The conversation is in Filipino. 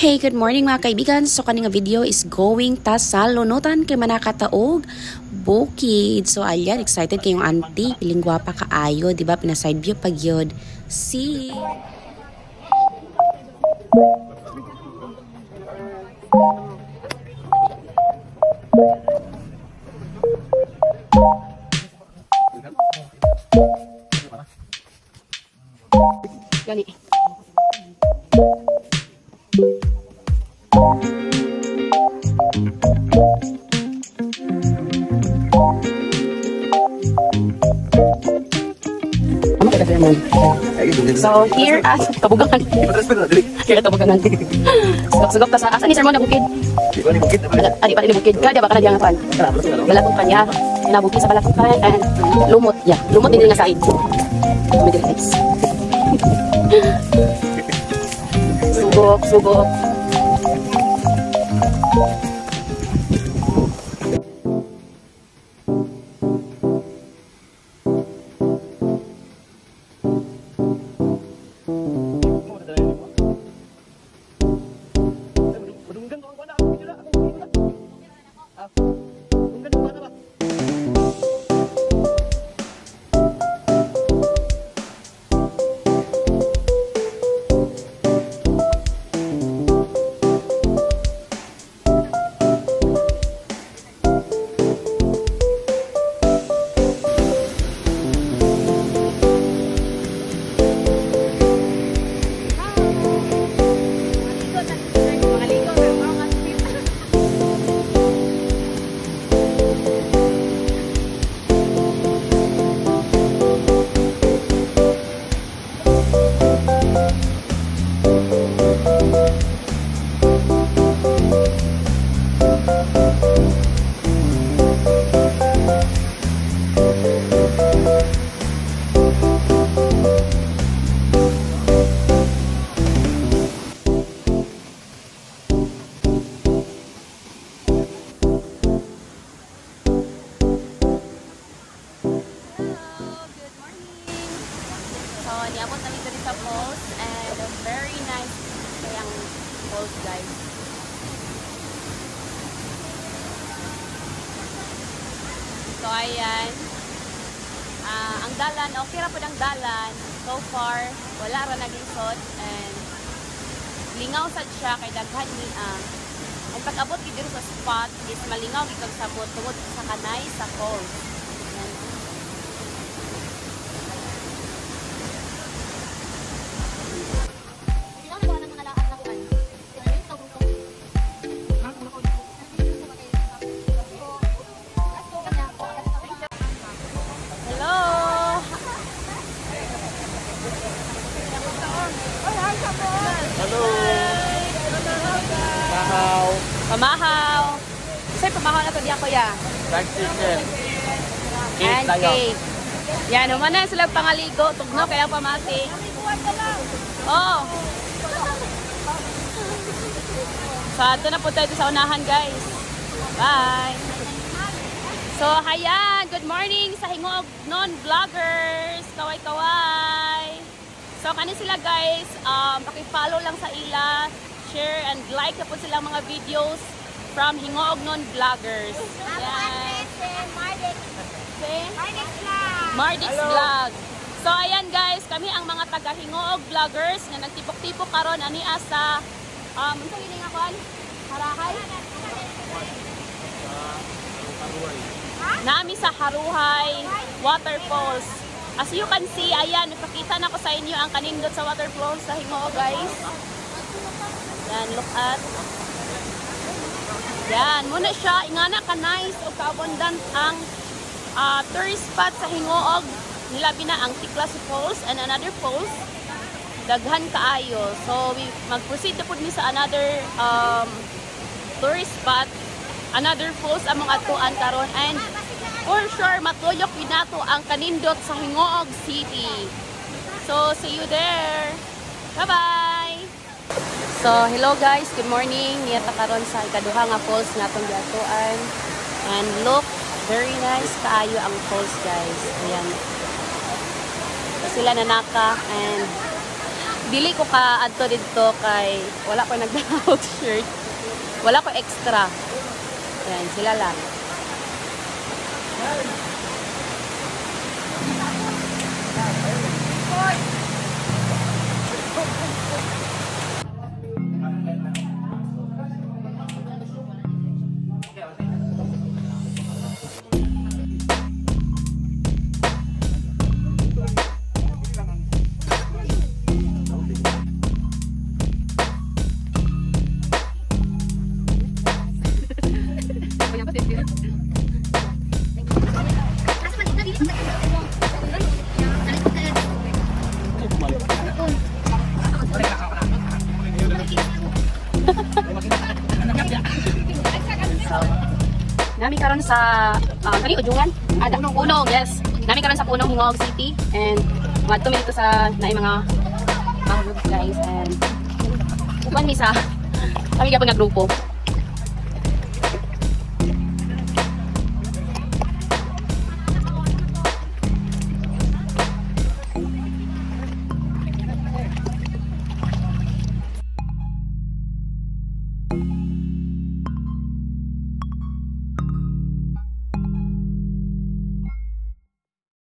Hey, good morning mga kaibigan. So kaning video is going ta sa Lunutan kay manakataog bukid. So ayan, excited kayong auntie, piling gwapa kaayo, di ba? Pina side view pag yun. See. Gani. So here at Tabugangan. Here at Tabugangan. Sugok ta sa asa ni sir mo na bukid. Ari pa ni bukid. Kada ba kana diang pan? Balakong kanya. Nabukid sa balakong kanya and lumot. Yeah, lumot din nga side. Middle face. Sugok. Niabot namin dito sa falls and a very nice kayang falls, guys. So ayan, ang dalan, okay ra po ang dalan. So far, wala ra naglisod and lingaw sad siya kay daghan ni ang pag-abot dito sa spot is malingaw gid kag sabot tungod sa kanay sa falls. Pamahaw. Sir, pamahaw na to diya kuya. Fried chicken. And cake. Yan, naman na sila pangaligo. Tugno kaya pamati. Oh. So, ito na po tayo sa unahan, guys. Bye. So, hayan. Good morning sa Hingog non-vloggers. Kaway-kaway. So, kanin sila, guys. Paki-follow lang sa ila. Share and like na po silang mga videos from Hingog non-vloggers. Mardix Vlog. So ayan guys, kami ang mga taga Hingog vloggers na nagtipok-tipok karon ani sa unsa gini nga kon? Harahay. Nami sa Haruhay Waterfalls. As you can see, ayan, ipakita na ko sa inyo ang kanindot sa waterfalls sa Hingog, guys. Yan, look at. Yan, muna siya. Ingana ka nice o ka-abundant ang tourist spot sa Hingog. Nilabi na ang Tiklas Falls and another falls. Daghan kaayo. So, mag-proceed na po din sa another tourist spot. Another falls among atuan karon. And for sure, matuyok binato ang kanindot sa Hingog City. So, see you there. Bye-bye! So, hello guys, good morning. Niyata karon sa ikaduha nga falls nga atong giatuan. And look, very nice kaayo ang falls, guys. Ayan. So, sila nanaka and dili ko ka adto dito kay wala ko nagdahog shirt. Wala ko extra. Yan, sila lang. Nami karon sa kani Ujungan? Punong, yes. Nami karon sa Punong Hingog City and madto mi dito sa naay mga groups guys and uban mi sa kami gyapon nga grupo.